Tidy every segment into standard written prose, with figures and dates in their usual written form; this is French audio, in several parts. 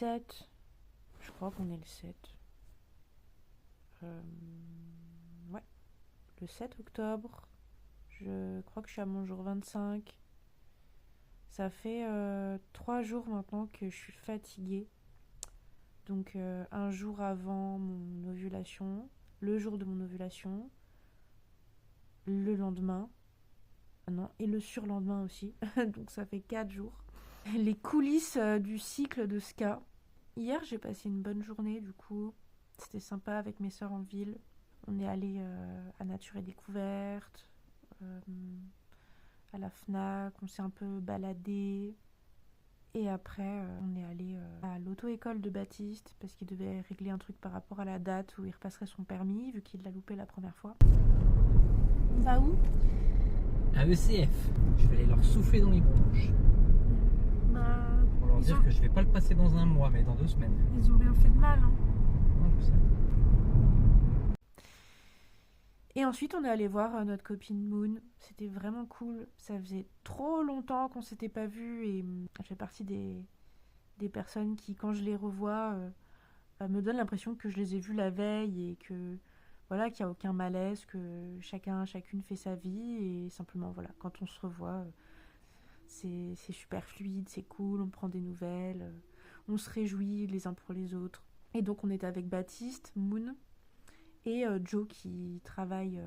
7. Je crois qu'on est le 7. Ouais, le 7 octobre. Je crois que je suis à mon jour 25. Ça fait 3 jours maintenant que je suis fatiguée. Donc un jour avant mon ovulation, le jour de mon ovulation, le lendemain, non, et le surlendemain aussi. Donc ça fait 4 jours. Les coulisses du cycle de Ska. Hier, j'ai passé une bonne journée, du coup. C'était sympa avec mes sœurs en ville. On est allé à Nature et Découverte, à la Fnac, on s'est un peu baladé. Et après, on est allé à l'auto-école de Baptiste parce qu'il devait régler un truc par rapport à la date où il repasserait son permis, vu qu'il l'a loupé la première fois. On va où? À ECF. Je vais aller leur souffler dans les bronches. Pour leur dire que je vais pas le passer dans un mois, mais dans 2 semaines. Ils ont bien fait de mal, hein. Non, je sais. Et ensuite, on est allé voir notre copine Moon. C'était vraiment cool. Ça faisait trop longtemps qu'on s'était pas vus et je fais partie des personnes qui, quand je les revois, me donnent l'impression que je les ai vus la veille et que voilà, qu'il n'y a aucun malaise, que chacune fait sa vie et simplement voilà, quand on se revoit, c'est super fluide, c'est cool, on prend des nouvelles, on se réjouit les uns pour les autres. Et donc on était avec Baptiste, Moon et Joe qui travaille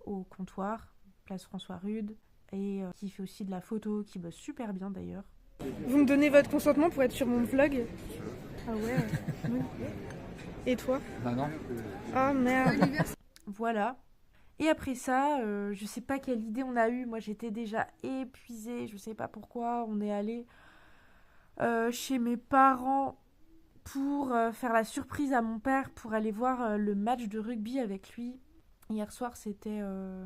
au comptoir, place François Rude, et qui fait aussi de la photo, qui bosse super bien d'ailleurs. Vous me donnez votre consentement pour être sur mon vlog? Ah ouais. Oui. Et toi? Bah non. Ah merde. Voilà. Et après ça, je sais pas quelle idée on a eue. Moi, j'étais déjà épuisée. Je sais pas pourquoi. On est allé chez mes parents pour faire la surprise à mon père pour aller voir le match de rugby avec lui. Hier soir, c'était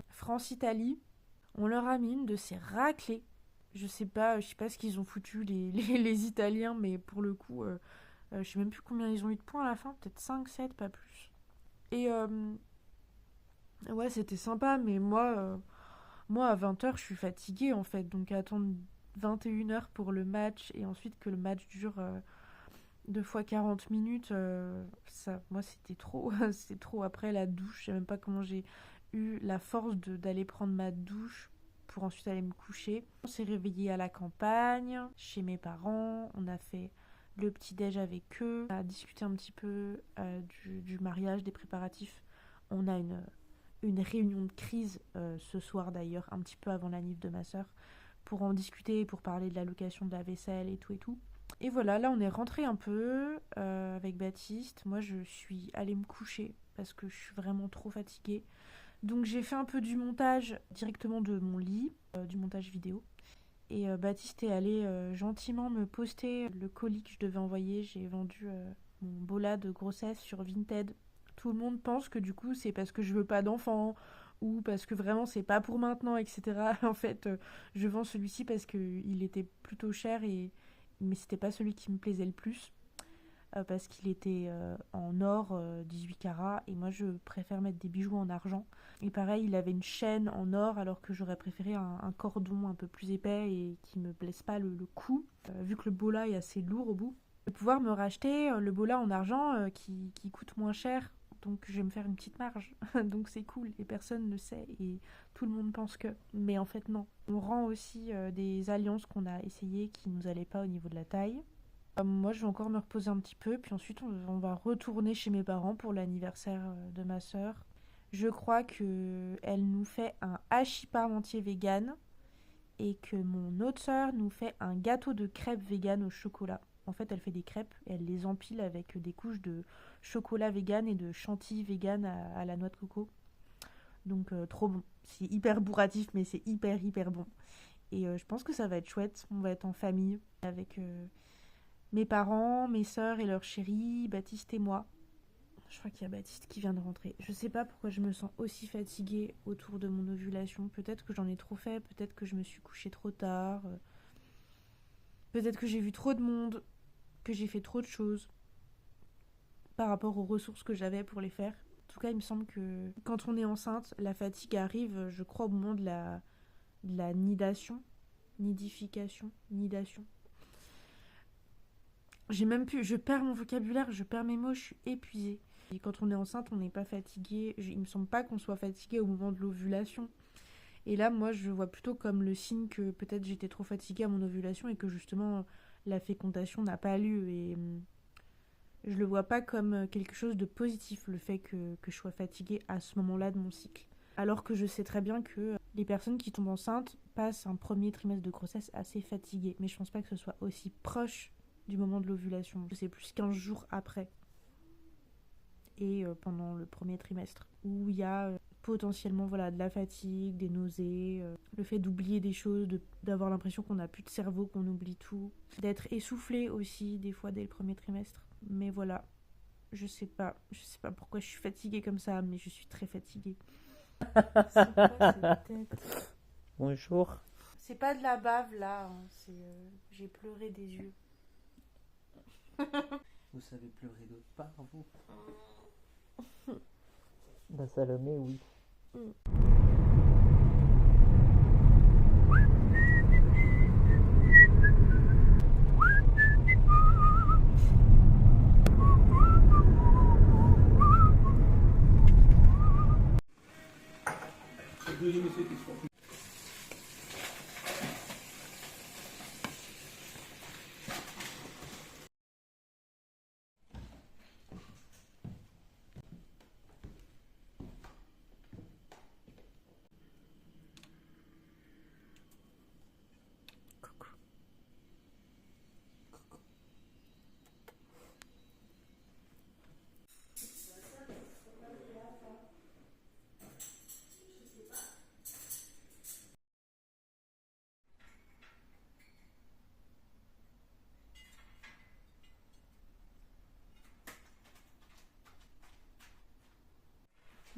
France-Italie. On leur a mis une de ces raclées. Je sais pas ce qu'ils ont foutu les Italiens, mais pour le coup, je sais même plus combien ils ont eu de points à la fin. Peut-être 5, 7, pas plus. Et ouais, c'était sympa, mais moi à 20h, je suis fatiguée en fait. Donc attendre 21h pour le match et ensuite que le match dure 2 fois 40 minutes, ça, moi c'était trop. C'était trop. Après la douche, je sais même pas comment j'ai eu la force d'aller prendre ma douche pour ensuite aller me coucher. On s'est réveillé à la campagne, chez mes parents. On a fait le petit-déj avec eux. On a discuté un petit peu du mariage, des préparatifs. On a une réunion de crise ce soir d'ailleurs, un petit peu avant la nif de ma sœur, pour en discuter, pour parler de la location de la vaisselle et tout et tout. Et voilà, là on est rentré un peu avec Baptiste. Moi je suis allée me coucher parce que je suis vraiment trop fatiguée. Donc j'ai fait un peu du montage directement de mon lit, du montage vidéo. Et Baptiste est allé gentiment me poster le colis que je devais envoyer. J'ai vendu mon bola de grossesse sur Vinted. Tout le monde pense que du coup c'est parce que je veux pas d'enfant ou parce que vraiment c'est pas pour maintenant, etc. En fait, je vends celui-ci parce qu'il était plutôt cher mais c'était pas celui qui me plaisait le plus. Parce qu'il était en or 18 carats et moi je préfère mettre des bijoux en argent. Et pareil, il avait une chaîne en or alors que j'aurais préféré un cordon un peu plus épais et qui me blesse pas le cou, vu que le bola est assez lourd au bout. De pouvoir me racheter le bola en argent qui coûte moins cher, donc je vais me faire une petite marge. Donc c'est cool et personne ne sait et tout le monde pense que. Mais en fait non. On rend aussi des alliances qu'on a essayées qui nous allaient pas au niveau de la taille. Moi, je vais encore me reposer un petit peu, puis ensuite on va retourner chez mes parents pour l'anniversaire de ma sœur. Je crois qu'elle nous fait un hachis parmentier vegan et que mon autre sœur nous fait un gâteau de crêpes vegan au chocolat. En fait, elle fait des crêpes et elle les empile avec des couches de chocolat vegan et de chantilly vegan à la noix de coco. Donc trop bon. C'est hyper bourratif, mais c'est hyper bon. Et je pense que ça va être chouette. On va être en famille avec mes parents, mes sœurs et leurs chéris, Baptiste et moi. Je crois qu'il y a Baptiste qui vient de rentrer. Je sais pas pourquoi je me sens aussi fatiguée autour de mon ovulation. Peut-être que j'en ai trop fait, peut-être que je me suis couchée trop tard, peut-être que j'ai vu trop de monde, que j'ai fait trop de choses par rapport aux ressources que j'avais pour les faire. En tout cas, il me semble que quand on est enceinte, la fatigue arrive, je crois, au moment de la nidation. Nidation. je perds mon vocabulaire, je perds mes mots, je suis épuisée. Et quand on est enceinte, on n'est pas fatigué. Il me semble pas qu'on soit fatigué au moment de l'ovulation. Et là, moi, je vois plutôt comme le signe que peut-être j'étais trop fatiguée à mon ovulation et que justement la fécondation n'a pas lieu. Et je le vois pas comme quelque chose de positif, le fait que je sois fatiguée à ce moment-là de mon cycle. Alors que je sais très bien que les personnes qui tombent enceintes passent un premier trimestre de grossesse assez fatiguées. Mais je pense pas que ce soit aussi proche du moment de l'ovulation. C'est plus 15 jours après. Et pendant le premier trimestre, où il y a potentiellement de la fatigue, des nausées, le fait d'oublier des choses, d'avoir l'impression qu'on n'a plus de cerveau, qu'on oublie tout, d'être essoufflé aussi des fois dès le premier trimestre. Mais voilà, je sais pas pourquoi je suis fatiguée comme ça, mais je suis très fatiguée. C'est quoi cette tête? Bonjour. C'est pas de la bave là, hein, j'ai pleuré des yeux. Vous savez pleurer d'autre part, vous? Bah Salomé, oui.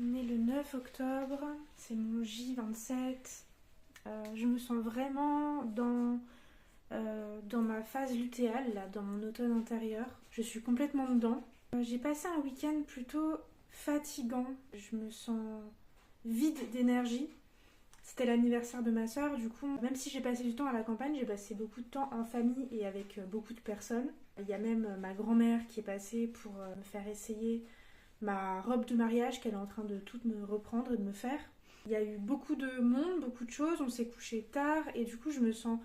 Né le 9 octobre, c'est mon J27. Je me sens vraiment dans ma phase lutéale, là, dans mon automne intérieur. Je suis complètement dedans. J'ai passé un week-end plutôt fatigant. Je me sens vide d'énergie. C'était l'anniversaire de ma soeur, du coup, même si j'ai passé du temps à la campagne, j'ai passé beaucoup de temps en famille et avec beaucoup de personnes. Il y a même ma grand-mère qui est passée pour me faire essayer ma robe de mariage qu'elle est en train de toute me reprendre et de me faire. Il y a eu beaucoup de monde, beaucoup de choses, on s'est couché tard et du coup je me sens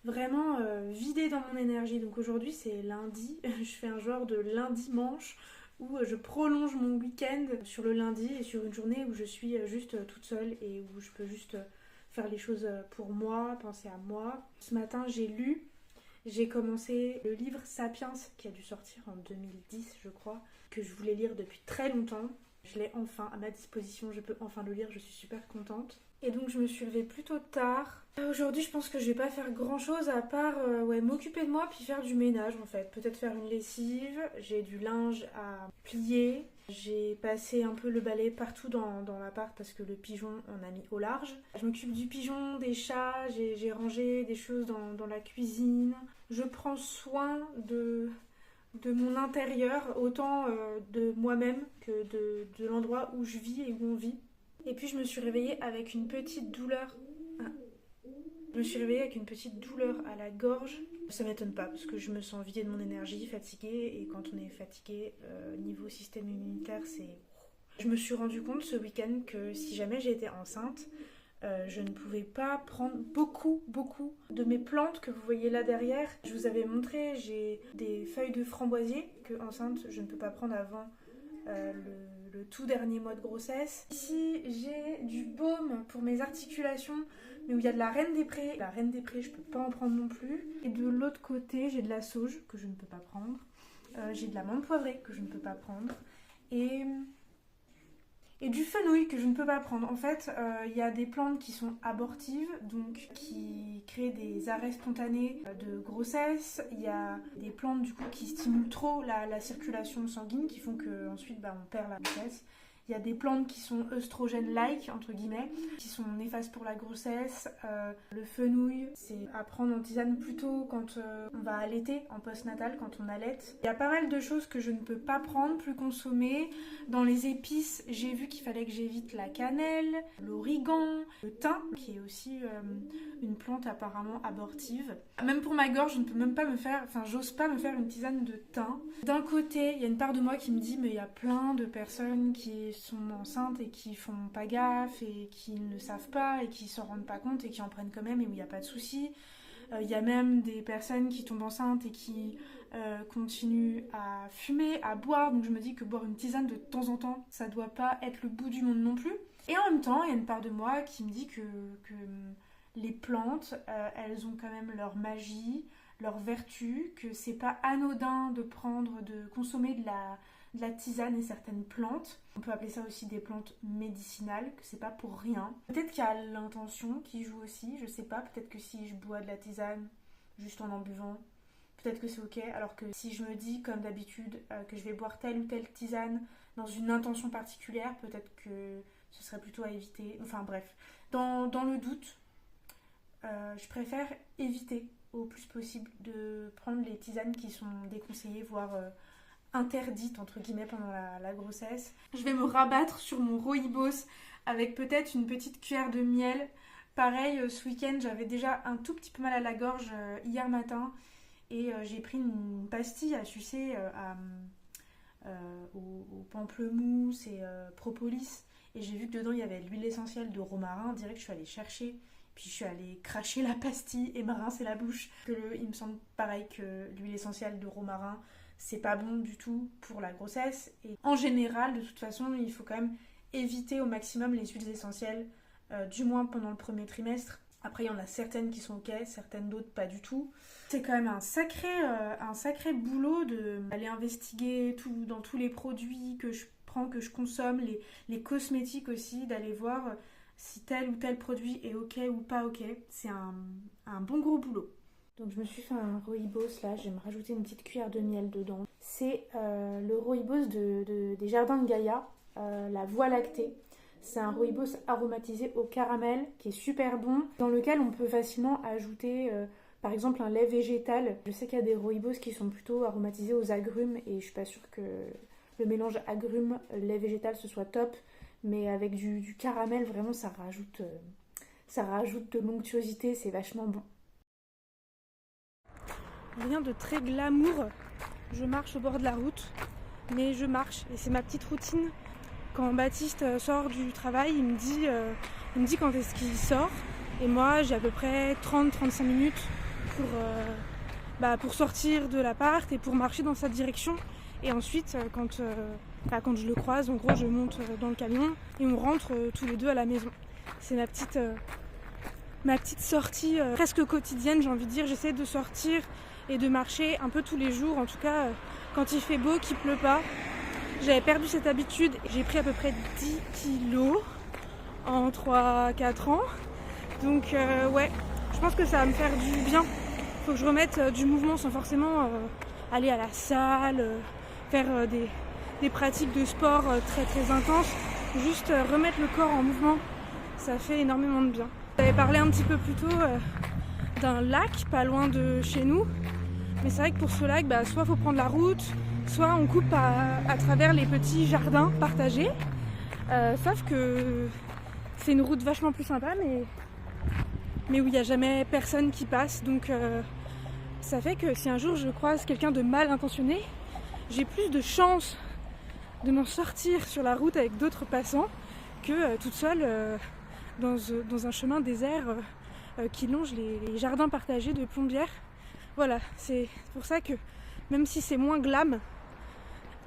vraiment vidée dans mon énergie. Donc aujourd'hui c'est lundi, je fais un genre de lundi manche où je prolonge mon week-end sur le lundi et sur une journée où je suis juste toute seule et où je peux juste faire les choses pour moi, penser à moi. Ce matin j'ai commencé le livre Sapiens qui a dû sortir en 2010 je crois, que je voulais lire depuis très longtemps. Je l'ai enfin à ma disposition, je peux enfin le lire, je suis super contente. Et donc je me suis levée plutôt tard. Aujourd'hui je pense que je vais pas faire grand chose à part m'occuper de moi puis faire du ménage en fait. Peut-être faire une lessive, j'ai du linge à plier. J'ai passé un peu le balai partout dans l'appart parce que le pigeon on a mis au large. Je m'occupe du pigeon, des chats, j'ai rangé des choses dans la cuisine. Je prends soin de mon intérieur, autant de moi-même que de l'endroit où je vis et où on vit. Et puis je me suis réveillée avec une petite douleur. Je me suis réveillée avec une petite douleur à la gorge. Ça m'étonne pas parce que je me sens vidée de mon énergie, fatiguée. Et quand on est fatigué, niveau système immunitaire, c'est... Je me suis rendu compte ce week-end que si jamais j'étais enceinte, je ne pouvais pas prendre beaucoup de mes plantes que vous voyez là derrière. Je vous avais montré, j'ai des feuilles de framboisier que enceinte je ne peux pas prendre avant le tout dernier mois de grossesse. Ici j'ai du baume pour mes articulations mais où il y a de la reine des prés. La reine des prés je peux pas en prendre non plus. Et de l'autre côté j'ai de la sauge que je ne peux pas prendre. J'ai de la menthe poivrée que je ne peux pas prendre. Et du fenouil que je ne peux pas prendre. En fait, il y a des plantes qui sont abortives, donc qui créent des arrêts spontanés de grossesse. Il y a des plantes du coup qui stimulent trop la circulation sanguine, qui font qu'ensuite on perd la grossesse. Il y a des plantes qui sont œstrogènes-like, entre guillemets, qui sont néfastes pour la grossesse. Le fenouil, c'est à prendre en tisane plutôt quand on va allaiter, en postnatal, quand on allaite. Il y a pas mal de choses que je ne peux pas prendre, plus consommer. Dans les épices, j'ai vu qu'il fallait que j'évite la cannelle, l'origan, le thym, qui est aussi une plante apparemment abortive. Même pour ma gorge, je ne peux même pas j'ose pas me faire une tisane de thym. D'un côté, il y a une part de moi qui me dit, mais il y a plein de personnes qui sont enceintes et qui font pas gaffe et qui ne savent pas et qui s'en rendent pas compte et qui en prennent quand même et où il n'y a pas de souci. Il y a même des personnes qui tombent enceintes et qui continuent à fumer, à boire, donc je me dis que boire une tisane de temps en temps, ça doit pas être le bout du monde non plus. Et en même temps, il y a une part de moi qui me dit que les plantes, elles ont quand même leur magie, leur vertu, que c'est pas anodin de consommer de la tisane et certaines plantes. On peut appeler ça aussi des plantes médicinales, que c'est pas pour rien. Peut-être qu'il y a l'intention qui joue aussi, je sais pas, peut-être que si je bois de la tisane juste en buvant, peut-être que c'est ok, alors que si je me dis comme d'habitude que je vais boire telle ou telle tisane dans une intention particulière, peut-être que ce serait plutôt à éviter. Enfin bref, dans le doute, je préfère éviter au plus possible de prendre les tisanes qui sont déconseillées, voire interdites entre guillemets pendant la grossesse. Je vais me rabattre sur mon rooibos avec peut-être une petite cuillère de miel. Pareil, ce week-end j'avais déjà un tout petit peu mal à la gorge hier matin et j'ai pris une pastille à sucer au pamplemousse et propolis et j'ai vu que dedans il y avait de l'huile essentielle de romarin. Direct je suis allée chercher, puis je suis allée cracher la pastille et me rincer la bouche. Il me semble pareil que l'huile essentielle de romarin, c'est pas bon du tout pour la grossesse. Et en général, de toute façon, il faut quand même éviter au maximum les huiles essentielles, du moins pendant le premier trimestre. Après, il y en a certaines qui sont ok, certaines d'autres pas du tout. C'est quand même un sacré boulot d'aller investiguer dans tous les produits que je prends, que je consomme, les cosmétiques aussi, d'aller voir si tel ou tel produit est ok ou pas ok. C'est un bon gros boulot. Donc je me suis fait un rooibos là, je vais me rajouter une petite cuillère de miel dedans. C'est le rooibos des Jardins de Gaïa, la Voie lactée. C'est un rooibos aromatisé au caramel qui est super bon, dans lequel on peut facilement ajouter par exemple un lait végétal. Je sais qu'il y a des rooibos qui sont plutôt aromatisés aux agrumes et je suis pas sûre que le mélange agrumes-lait végétal ce soit top. Mais avec du caramel, vraiment, ça rajoute de l'onctuosité, c'est vachement bon. Rien de très glamour, je marche au bord de la route, mais je marche et c'est ma petite routine. Quand Baptiste sort du travail, il me dit quand est-ce qu'il sort. Et moi, j'ai à peu près 30-35 minutes pour sortir de l'appart et pour marcher dans sa direction. Et ensuite, quand je le croise, en gros, je monte dans le camion et on rentre tous les deux à la maison. C'est ma petite sortie presque quotidienne, j'ai envie de dire. J'essaie de sortir et de marcher un peu tous les jours, en tout cas quand il fait beau, qu'il pleut pas. J'avais perdu cette habitude, j'ai pris à peu près 10 kilos en 3-4 ans. Donc ouais, je pense que ça va me faire du bien. Faut que je remette du mouvement sans forcément aller à la salle, faire des pratiques de sport très très intenses. Juste remettre le corps en mouvement, ça fait énormément de bien. J'avais parlé un petit peu plus tôt d'un lac pas loin de chez nous. Mais c'est vrai que pour ce lac, soit il faut prendre la route, soit on coupe à travers les petits jardins partagés. Sauf que c'est une route vachement plus sympa, mais où il n'y a jamais personne qui passe. Donc ça fait que si un jour je croise quelqu'un de mal intentionné, j'ai plus de chance de m'en sortir sur la route avec d'autres passants que toute seule dans un chemin désert qui longe les jardins partagés de Plombières. Voilà, c'est pour ça que même si c'est moins glam,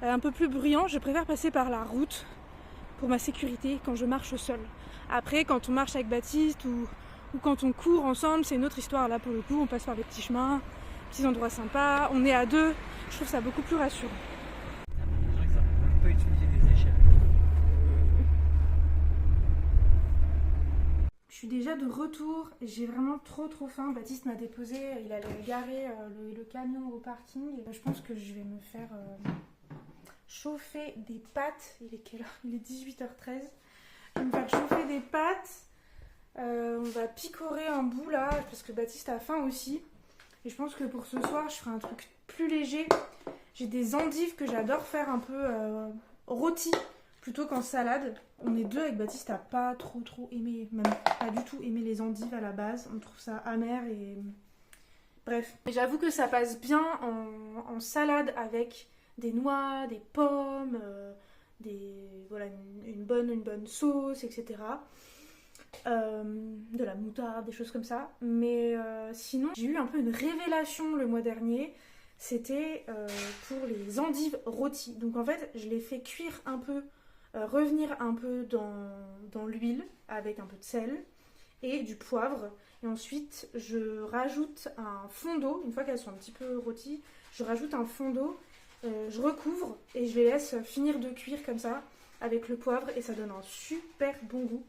un peu plus bruyant, je préfère passer par la route pour ma sécurité quand je marche seule. Après, quand on marche avec Baptiste ou quand on court ensemble, c'est une autre histoire. Là, pour le coup, on passe par des petits chemins, petits endroits sympas, on est à deux, je trouve ça beaucoup plus rassurant. On peut utiliser des échelles. Je suis déjà de retour, j'ai vraiment trop faim. Baptiste m'a déposé, il allait garer le camion au parking. Je pense que je vais me faire chauffer des pâtes. Il est quelle heure? Il est 18h13. Je vais me faire chauffer des pâtes. On va picorer un bout là, parce que Baptiste a faim aussi. Et je pense que pour ce soir, je ferai un truc plus léger. J'ai des endives que j'adore faire un peu rôties, plutôt qu'en salade. On est deux avec Baptiste à pas trop aimer, même pas du tout aimer les endives à la base. On trouve ça amer et... Bref. Mais j'avoue que ça passe bien en salade avec des noix, des pommes, voilà, une bonne sauce, etc. De la moutarde, des choses comme ça. Mais sinon, j'ai eu un peu une révélation le mois dernier. C'était pour les endives rôties. Donc en fait, je les fais cuire un peu, revenir un peu dans l'huile avec un peu de sel et du poivre. Et ensuite, je rajoute un fond d'eau. Une fois qu'elles sont un petit peu rôties, je rajoute un fond d'eau. Je recouvre et je les laisse finir de cuire comme ça avec le poivre et ça donne un super bon goût.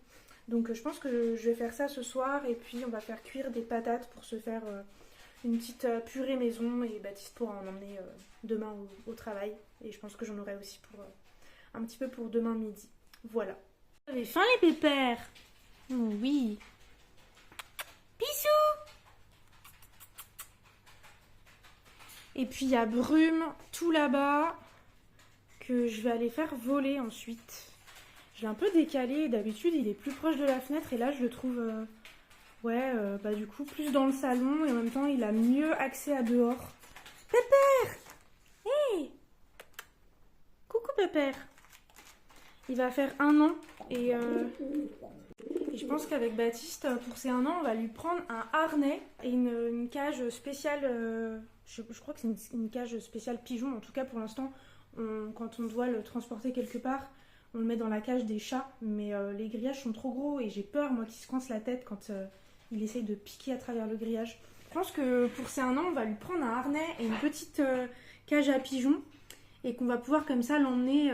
Donc je pense que je vais faire ça ce soir et puis on va faire cuire des patates pour se faire une petite purée maison et Baptiste pourra en emmener demain au travail. Et je pense que j'en aurai aussi pour un petit peu pour demain midi. Voilà. Vous avez faim les pépères? Oui. Bisous. Et puis il y a Brume tout là-bas que je vais aller faire voler ensuite. Je l'ai un peu décalé, d'habitude il est plus proche de la fenêtre et là je le trouve du coup plus dans le salon et en même temps il a mieux accès à dehors. Pépère! Hey! Coucou Pépère! Il va faire 1 an et je pense qu'avec Baptiste, pour ses 1 an, on va lui prendre un harnais et une cage spéciale, je crois que c'est une cage spéciale pigeon, en tout cas pour l'instant, quand on doit le transporter quelque part, on le met dans la cage des chats, mais les grillages sont trop gros et j'ai peur, moi, qu'il se coince la tête quand il essaye de piquer à travers le grillage. Je pense que pour ces 1 an, on va lui prendre un harnais et une petite cage à pigeons et qu'on va pouvoir comme ça l'emmener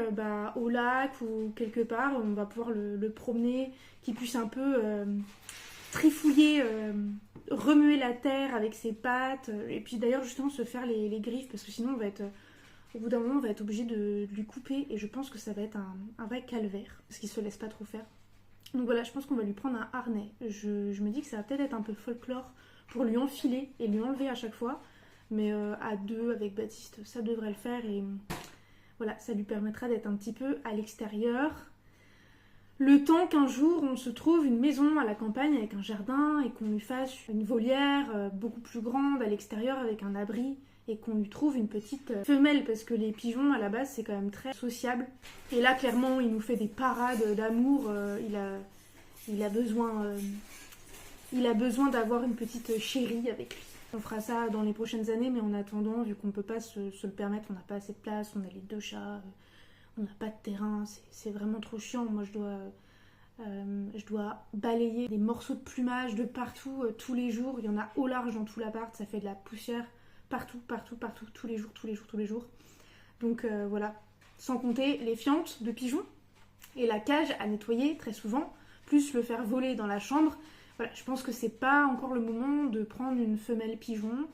au lac ou quelque part. On va pouvoir le promener, qu'il puisse un peu trifouiller, remuer la terre avec ses pattes et puis d'ailleurs justement se faire les griffes parce que sinon on va être... Au bout d'un moment, on va être obligé de lui couper et je pense que ça va être un vrai calvaire parce qu'il se laisse pas trop faire. Donc voilà, je pense qu'on va lui prendre un harnais. Je me dis que ça va peut-être être un peu folklore pour lui enfiler et lui enlever à chaque fois. Mais à 2 avec Baptiste, ça devrait le faire et voilà, ça lui permettra d'être un petit peu à l'extérieur. Le temps qu'un jour on se trouve une maison à la campagne avec un jardin et qu'on lui fasse une volière beaucoup plus grande à l'extérieur avec un abri. Et qu'on lui trouve une petite femelle parce que les pigeons à la base c'est quand même très sociable et là clairement il nous fait des parades d'amour, il a besoin d'avoir une petite chérie avec lui. On fera ça dans les prochaines années mais en attendant vu qu'on peut pas se le permettre, on n'a pas assez de place, on a les 2 chats, on n'a pas de terrain, c'est vraiment trop chiant. Moi je dois balayer des morceaux de plumage de partout tous les jours, il y en a au large dans tout l'appart, ça fait de la poussière partout, tous les jours. Donc voilà, sans compter les fientes de pigeons et la cage à nettoyer très souvent, plus le faire voler dans la chambre. Voilà, je pense que c'est pas encore le moment de prendre une femelle pigeon,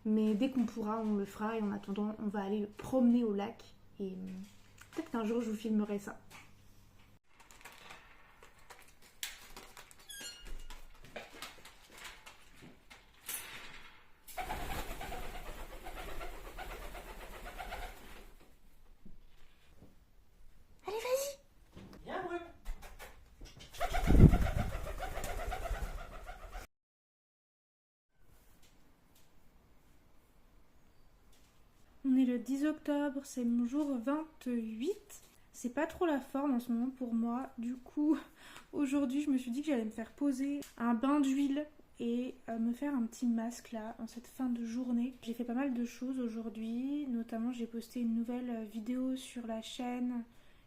mais dès qu'on pourra, on le fera et en attendant, on va aller le promener au lac et peut-être qu'un jour je vous filmerai ça. On est le 10 octobre, c'est mon jour 28. C'est pas trop la forme en ce moment pour moi. Du coup, aujourd'hui, je me suis dit que j'allais me faire poser un bain d'huile et me faire un petit masque là, en cette fin de journée. J'ai fait pas mal de choses aujourd'hui. Notamment, j'ai posté une nouvelle vidéo sur la chaîne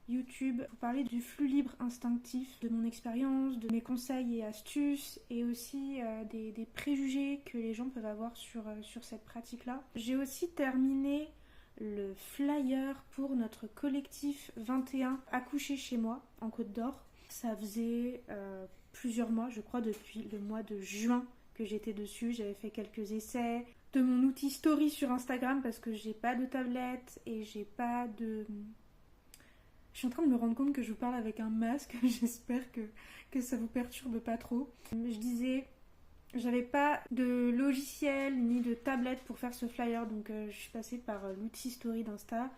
YouTube pour parler du flux libre instinctif, de mon expérience, de mes conseils et astuces et aussi des préjugés que les gens peuvent avoir sur cette pratique-là. J'ai aussi terminé le flyer pour notre collectif 21 accouché chez moi en Côte d'Or. Ça faisait plusieurs mois, je crois depuis le mois de juin que j'étais dessus. J'avais fait quelques essais de mon outil story sur Instagram parce que j'ai pas de tablette et j'ai pas Je suis en train de me rendre compte que je vous parle avec un masque. J'espère que ça vous perturbe pas trop. Je disais, j'avais pas de logiciel ni de tablette pour faire ce flyer, donc je suis passée par l'outil Story d'Insta.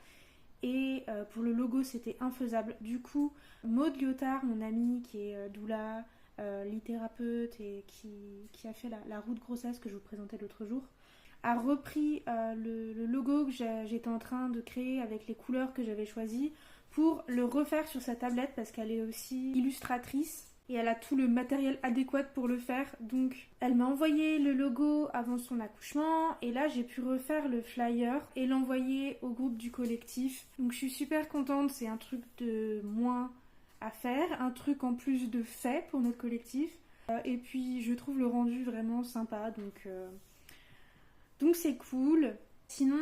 Et pour le logo, c'était infaisable. Du coup, Maud Lyotard, mon amie qui est doula, littérapeute et qui a fait la roue de grossesse que je vous présentais l'autre jour, a repris le logo que j'étais en train de créer avec les couleurs que j'avais choisies pour le refaire sur sa tablette parce qu'elle est aussi illustratrice et elle a tout le matériel adéquat pour le faire. Donc elle m'a envoyé le logo avant son accouchement et là j'ai pu refaire le flyer et l'envoyer au groupe du collectif. Donc je suis super contente, c'est un truc de moins à faire, un truc en plus de fait pour notre collectif. Et puis je trouve le rendu vraiment sympa, donc c'est cool. Sinon,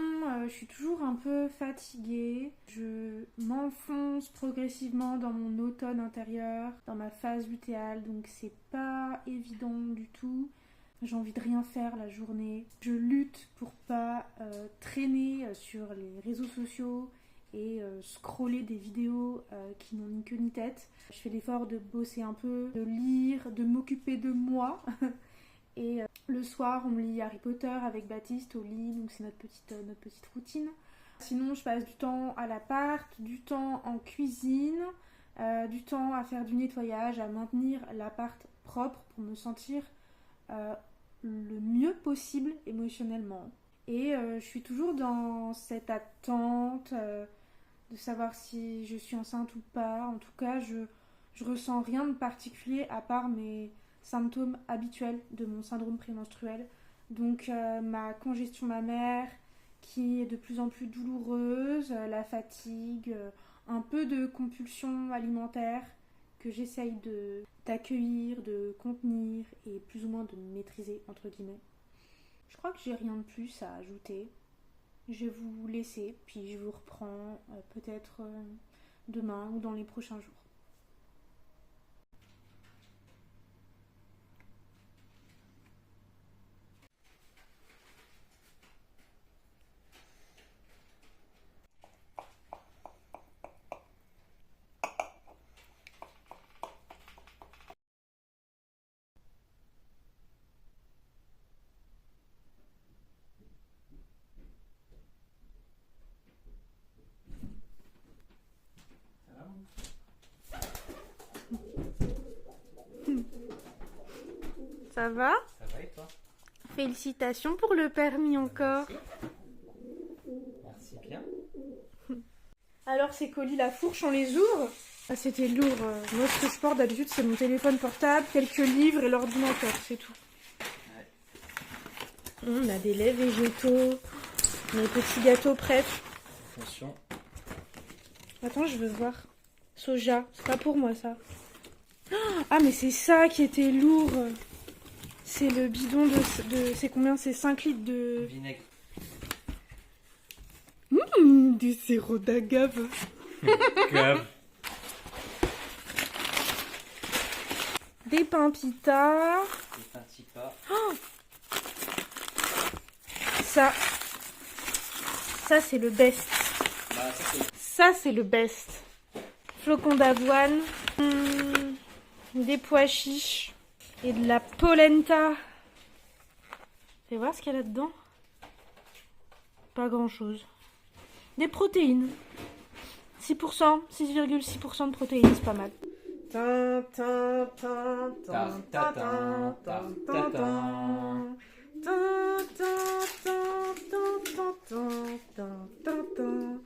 je suis toujours un peu fatiguée. Je m'enfonce progressivement dans mon automne intérieur, dans ma phase lutéale, donc c'est pas évident du tout. J'ai envie de rien faire la journée. Je lutte pour pas traîner sur les réseaux sociaux et scroller des vidéos qui n'ont ni queue ni tête. Je fais l'effort de bosser un peu, de lire, de m'occuper de moi. Et le soir, on me lit Harry Potter avec Baptiste au lit, donc c'est notre petite routine. Sinon, je passe du temps à l'appart, du temps en cuisine, du temps à faire du nettoyage, à maintenir l'appart propre pour me sentir le mieux possible émotionnellement. Et je suis toujours dans cette attente de savoir si je suis enceinte ou pas. En tout cas, je ressens rien de particulier à part mes symptômes habituels de mon syndrome prémenstruel. Donc ma congestion mammaire qui est de plus en plus douloureuse, la fatigue, un peu de compulsion alimentaire que j'essaye d'accueillir, de contenir et plus ou moins de maîtriser entre guillemets. Je crois que j'ai rien de plus à ajouter. Je vais vous laisser, puis je vous reprends peut-être demain ou dans les prochains jours. Ça va ? Ça va et toi? Félicitations pour le permis encore. Merci bien. Alors ces colis, la fourche, on les ouvre. Ah, c'était lourd. Moi, ce que je porte d'habitude, c'est mon téléphone portable, quelques livres et l'ordinateur, c'est tout. Ouais. On a des laits végétaux, des petits gâteaux prêts. Attention. Attends, je veux voir. Soja, c'est pas pour moi ça. Ah, mais c'est ça qui était lourd. C'est le bidon de c'est combien? C'est 5 litres de vinaigre. Du sirop d'agave. Grave. Des pains pita. Des pains tipa. Oh, ça c'est le best. Bah, Ça c'est le best. Flocons d'avoine. Des pois chiches. Et de la polenta. Fais voir ce qu'il y a là-dedans. Pas grand-chose. Des protéines. 6%, 6,6% de protéines, c'est pas mal.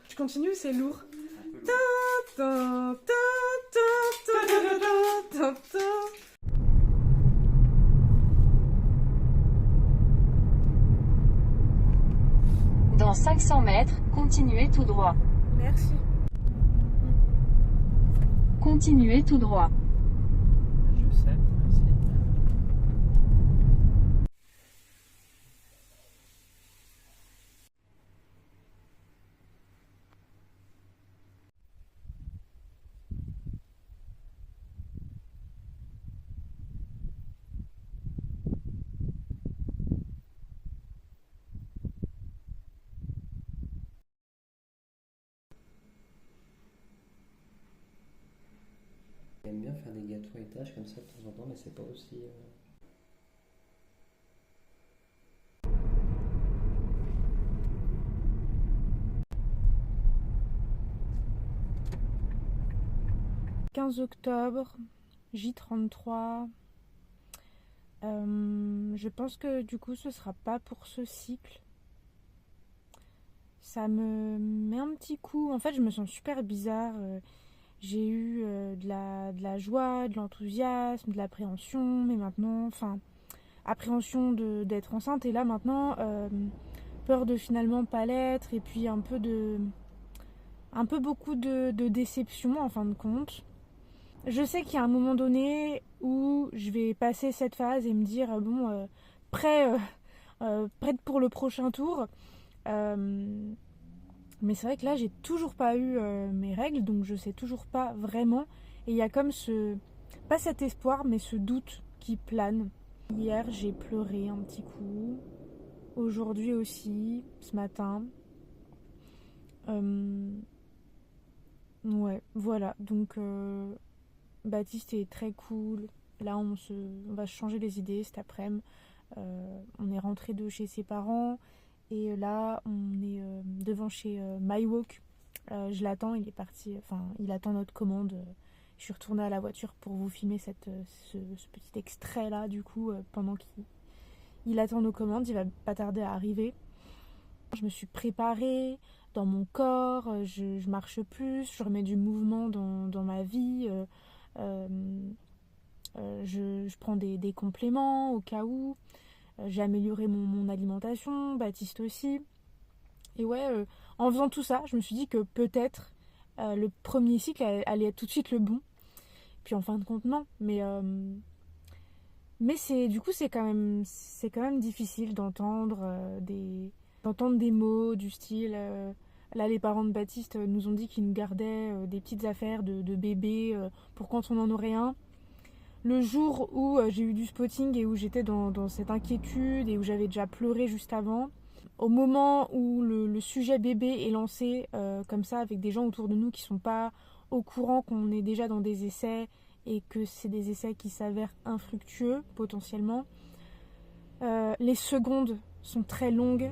Je continue, c'est lourd. Dans 500 mètres, continuez tout droit. Merci. Continuez tout droit. Je sais, merci. aime bien faire des gâteaux à étage comme ça de temps en temps, mais c'est pas aussi... 15 octobre, J33. Je pense que du coup ce sera pas pour ce cycle. Ça me met un petit coup. En fait, je me sens super bizarre. J'ai eu de la joie, de l'enthousiasme, de l'appréhension, mais maintenant, enfin, appréhension d'être enceinte, et là maintenant, peur de finalement pas l'être, et puis un peu beaucoup de déception en fin de compte. Je sais qu'il y a un moment donné où je vais passer cette phase et me dire prête pour le prochain tour. Mais c'est vrai que là, j'ai toujours pas eu mes règles, donc je sais toujours pas vraiment. Et il y a comme pas cet espoir, mais ce doute qui plane. Hier, j'ai pleuré un petit coup. Aujourd'hui aussi, ce matin. Ouais, voilà. Donc, Baptiste est très cool. Là, on va changer les idées cet après-midi. On est rentré de chez ses parents. Et là, on est devant chez MyWalk. Je l'attends, il est parti. Enfin, il attend notre commande. Je suis retournée à la voiture pour vous filmer ce petit extrait-là, du coup, pendant qu'il attend nos commandes. Il va pas tarder à arriver. Je me suis préparée dans mon corps. Je marche plus. Je remets du mouvement dans ma vie. Je prends des compléments au cas où. J'ai amélioré mon alimentation, Baptiste aussi. Et ouais, en faisant tout ça, je me suis dit que peut-être le premier cycle allait être tout de suite le bon. Puis en fin de compte, non. Mais du coup, c'est quand même difficile d'entendre des mots du style... là, les parents de Baptiste nous ont dit qu'ils nous gardaient des petites affaires de bébé pour quand on en aurait un. Le jour où j'ai eu du spotting et où j'étais dans cette inquiétude et où j'avais déjà pleuré juste avant, au moment où le sujet bébé est lancé comme ça avec des gens autour de nous qui ne sont pas au courant qu'on est déjà dans des essais et que c'est des essais qui s'avèrent infructueux potentiellement, les secondes sont très longues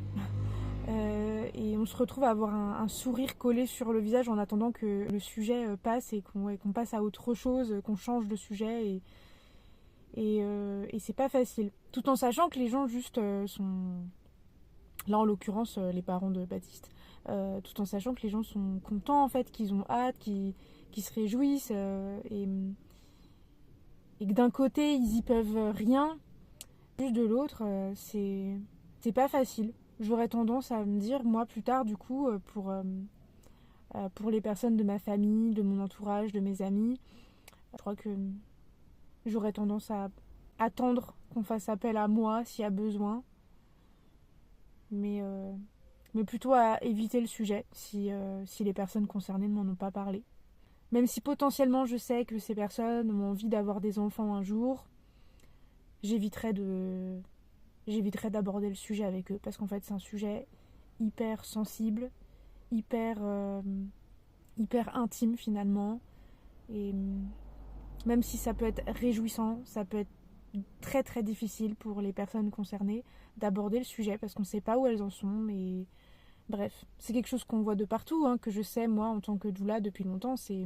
et on se retrouve à avoir un sourire collé sur le visage en attendant que le sujet passe et qu'on passe à autre chose, qu'on change de sujet et c'est pas facile. Tout en sachant que les gens juste sont... Là en l'occurrence les parents de Baptiste. Tout en sachant que les gens sont contents en fait, qu'ils ont hâte, qu'ils se réjouissent et que d'un côté ils y peuvent rien, juste de l'autre c'est pas facile. J'aurais tendance à me dire moi plus tard du coup pour les personnes de ma famille, de mon entourage, de mes amis, je crois que j'aurais tendance à attendre qu'on fasse appel à moi s'il y a besoin, mais plutôt à éviter le sujet si les personnes concernées ne m'en ont pas parlé. Même si potentiellement je sais que ces personnes ont envie d'avoir des enfants un jour, j'éviterai d'aborder le sujet avec eux parce qu'en fait c'est un sujet hyper sensible, hyper intime finalement, et même si ça peut être réjouissant, ça peut être très très difficile pour les personnes concernées d'aborder le sujet parce qu'on ne sait pas où elles en sont. Mais bref, c'est quelque chose qu'on voit de partout, que je sais moi en tant que doula depuis longtemps. C'est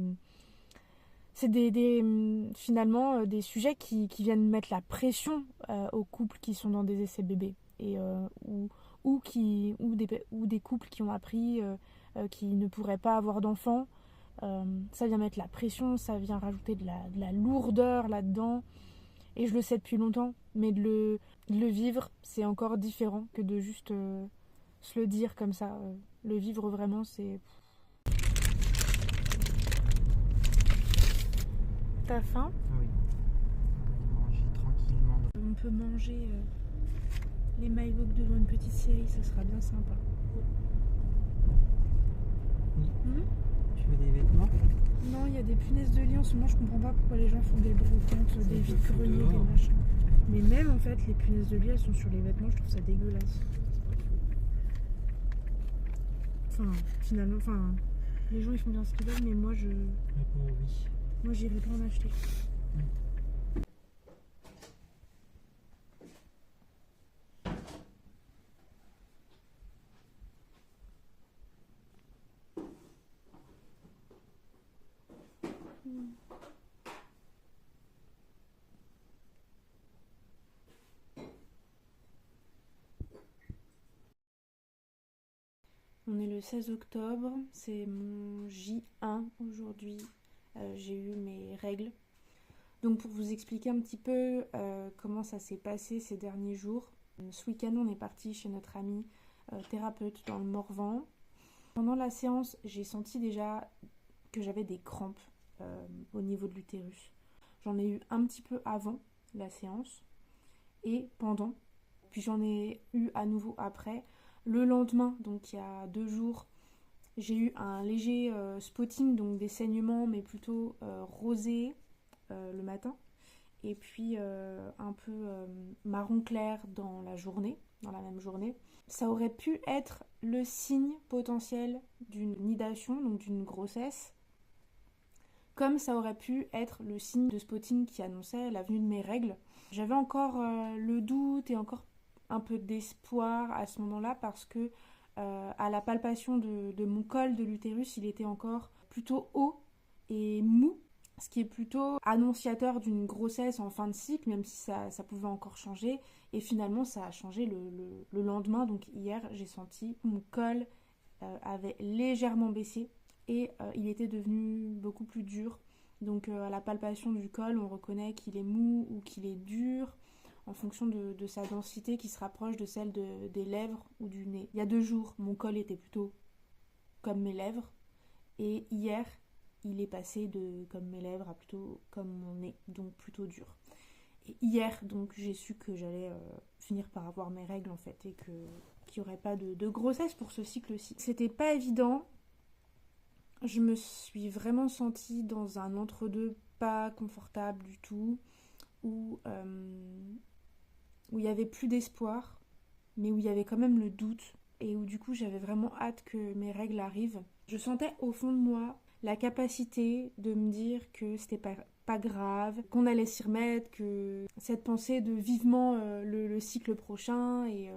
finalement des sujets qui viennent mettre la pression aux couples qui sont dans des essais bébés et ou des couples qui ont appris qui ne pourraient pas avoir d'enfants. Ça vient mettre la pression, ça vient rajouter de la lourdeur là-dedans. Et je le sais depuis longtemps, mais de le vivre, c'est encore différent que de juste se le dire comme ça. Le vivre vraiment, c'est... T'as faim ? Oui. On va manger tranquillement. On peut manger les MyWalk devant une petite série, ça sera bien sympa. Oui. Tu veux des vêtements ? Non, il y a des punaises de lit en ce moment, je comprends pas pourquoi les gens font des brocantes, des vides-greniers, des machins. Mais même en fait, les punaises de lit, elles sont sur les vêtements, je trouve ça dégueulasse. Finalement, les gens ils font bien ce qu'ils veulent, mais moi je... J'ai pas envie. Moi, j'irai pas en acheter. On est le 16 octobre, c'est mon J1 aujourd'hui. J'ai eu mes règles. Donc pour vous expliquer un petit peu comment ça s'est passé ces derniers jours, ce week-end on est parti chez notre amie thérapeute dans le Morvan. Pendant la séance, j'ai senti déjà que j'avais des crampes au niveau de l'utérus. J'en ai eu un petit peu avant la séance et pendant, puis j'en ai eu à nouveau après. Le lendemain, donc il y a 2 jours, j'ai eu un léger spotting, donc des saignements, mais plutôt rosés le matin. Et puis un peu marron clair dans la journée, dans la même journée. Ça aurait pu être le signe potentiel d'une nidation, donc d'une grossesse, comme ça aurait pu être le signe de spotting qui annonçait la venue de mes règles. J'avais encore le doute et encore un peu d'espoir à ce moment-là parce que à la palpation de mon col de l'utérus, il était encore plutôt haut et mou, ce qui est plutôt annonciateur d'une grossesse en fin de cycle, même si ça pouvait encore changer. Et finalement, ça a changé le lendemain. Donc hier, j'ai senti que mon col avait légèrement baissé et il était devenu beaucoup plus dur. Donc à la palpation du col, on reconnaît qu'il est mou ou qu'il est dur en fonction de sa densité qui se rapproche de celle des lèvres ou du nez. Il y a 2 jours, mon col était plutôt comme mes lèvres et hier, il est passé de comme mes lèvres à plutôt comme mon nez, donc plutôt dur. Et hier, donc, j'ai su que j'allais finir par avoir mes règles en fait et qu'il n'y aurait pas de grossesse pour ce cycle-ci. C'était pas évident. Je me suis vraiment sentie dans un entre-deux pas confortable du tout, où il n'y avait plus d'espoir, mais où il y avait quand même le doute, et où du coup j'avais vraiment hâte que mes règles arrivent. Je sentais au fond de moi la capacité de me dire que c'était pas grave, qu'on allait s'y remettre, que cette pensée de vivement le cycle prochain, et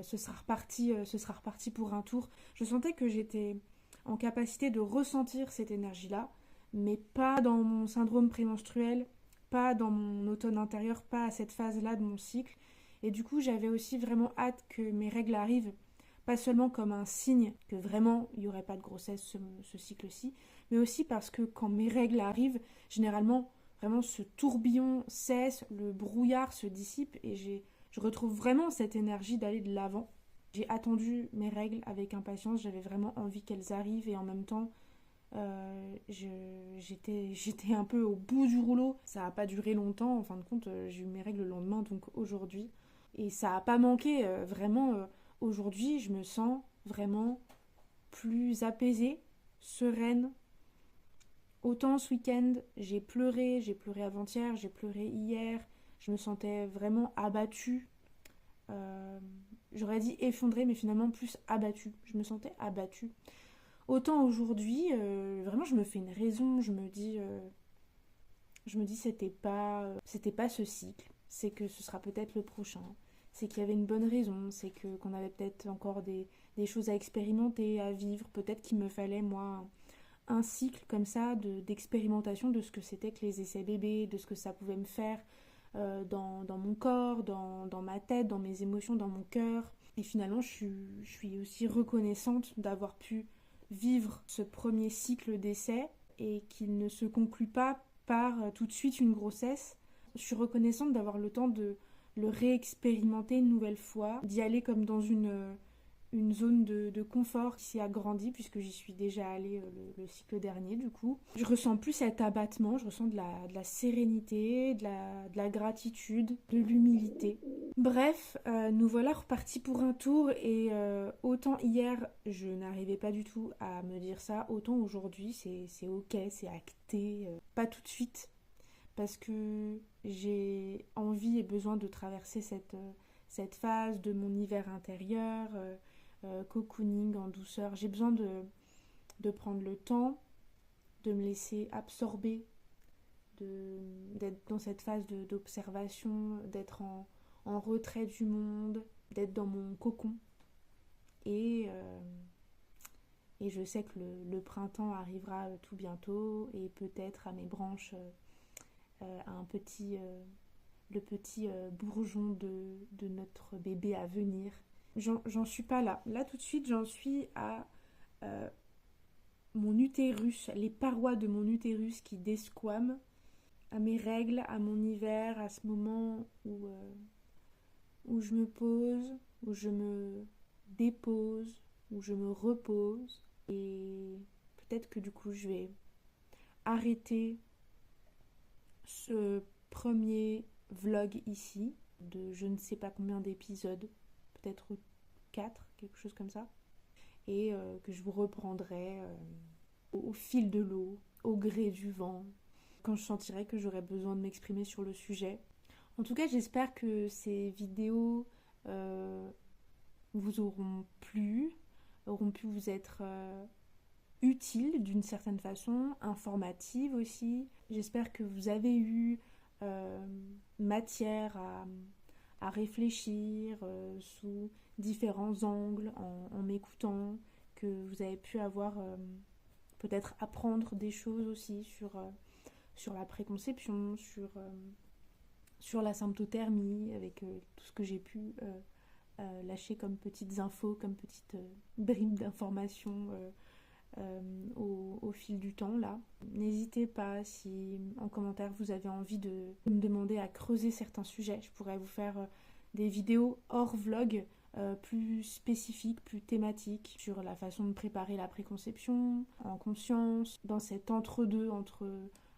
ce sera reparti pour un tour. Je sentais que j'étais en capacité de ressentir cette énergie-là, mais pas dans mon syndrome prémenstruel, pas dans mon automne intérieur, pas à cette phase-là de mon cycle. Et du coup, j'avais aussi vraiment hâte que mes règles arrivent, pas seulement comme un signe que vraiment il n'y aurait pas de grossesse ce cycle-ci, mais aussi parce que quand mes règles arrivent, généralement, vraiment ce tourbillon cesse, le brouillard se dissipe et je retrouve vraiment cette énergie d'aller de l'avant. J'ai attendu mes règles avec impatience, j'avais vraiment envie qu'elles arrivent et en même temps, j'étais un peu au bout du rouleau. Ça n'a pas duré longtemps, en fin de compte, j'ai eu mes règles le lendemain, donc aujourd'hui. Et ça n'a pas manqué, vraiment, aujourd'hui, je me sens vraiment plus apaisée, sereine. Autant ce week-end, j'ai pleuré avant-hier, j'ai pleuré hier, je me sentais vraiment abattue. J'aurais dit effondrée, mais finalement plus abattue. Je me sentais abattue. Autant aujourd'hui, vraiment je me fais une raison, je me dis c'était pas ce cycle, c'est que ce sera peut-être le prochain, c'est qu'il y avait une bonne raison, c'est qu'on avait peut-être encore des choses à expérimenter, à vivre, peut-être qu'il me fallait moi un cycle comme ça d'expérimentation de ce que c'était que les essais bébés, de ce que ça pouvait me faire dans mon corps, dans ma tête, dans mes émotions, dans mon cœur. Et finalement je suis aussi reconnaissante d'avoir pu vivre ce premier cycle d'essai et qu'il ne se conclut pas par tout de suite une grossesse. Je suis reconnaissante d'avoir le temps de le réexpérimenter une nouvelle fois, d'y aller comme dans une zone de confort qui s'est agrandie puisque j'y suis déjà allée le cycle dernier du coup. Je ressens plus cet abattement, je ressens de la sérénité, de la gratitude, de l'humilité. Bref, nous voilà repartis pour un tour et autant hier je n'arrivais pas du tout à me dire ça, autant aujourd'hui c'est ok, c'est acté, pas tout de suite parce que j'ai envie et besoin de traverser cette phase de mon hiver intérieur, cocooning en douceur. J'ai besoin de prendre le temps de me laisser absorber, d'être dans cette phase d'observation, d'être en retrait du monde, d'être dans mon cocon. Et je sais que le printemps arrivera tout bientôt et peut-être à mes branches le petit bourgeon de notre bébé à venir. J'en suis pas là. Là tout de suite j'en suis à mon utérus, les parois de mon utérus qui desquament, à mes règles, à mon hiver, à ce moment où je me pose, où je me dépose, où je me repose. Et peut-être que du coup je vais arrêter ce premier vlog ici, de je ne sais pas combien d'épisodes, peut-être 4, quelque chose comme ça, et que je vous reprendrai au fil de l'eau, au gré du vent, quand je sentirai que j'aurai besoin de m'exprimer sur le sujet. En tout cas, j'espère que ces vidéos vous auront plu, auront pu vous être utiles d'une certaine façon, informatives aussi. J'espère que vous avez eu matière à réfléchir sous différents angles en m'écoutant, que vous avez pu avoir peut-être apprendre des choses aussi sur la préconception, sur la symptothermie, avec tout ce que j'ai pu lâcher comme petites infos, comme petites bribes d'informations au fil du temps là. N'hésitez pas, si en commentaire vous avez envie de me demander à creuser certains sujets, je pourrais vous faire des vidéos hors vlog plus spécifiques, plus thématiques sur la façon de préparer la préconception en conscience, dans cet entre-deux entre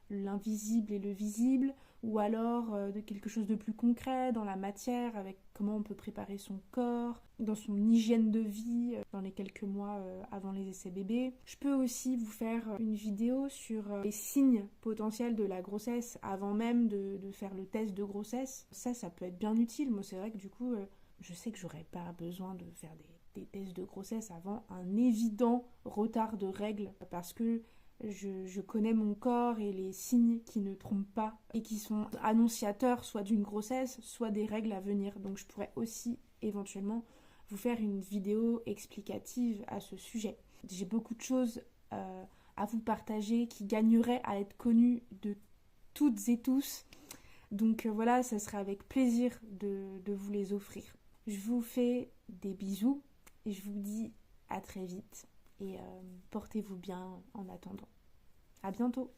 l'invisible et le visible, ou alors de quelque chose de plus concret dans la matière, avec comment on peut préparer son corps, dans son hygiène de vie dans les quelques mois avant les essais bébés. Je peux aussi vous faire une vidéo sur les signes potentiels de la grossesse avant même de faire le test de grossesse. Ça peut être bien utile. Moi, c'est vrai que du coup, je sais que j'aurais pas besoin de faire des tests de grossesse avant un évident retard de règles, parce que je connais mon corps et les signes qui ne trompent pas et qui sont annonciateurs soit d'une grossesse, soit des règles à venir. Donc je pourrais aussi éventuellement vous faire une vidéo explicative à ce sujet. J'ai beaucoup de choses à vous partager qui gagneraient à être connues de toutes et tous. Donc voilà, ça serait avec plaisir de vous les offrir. Je vous fais des bisous et je vous dis à très vite. Et portez-vous bien en attendant. À bientôt.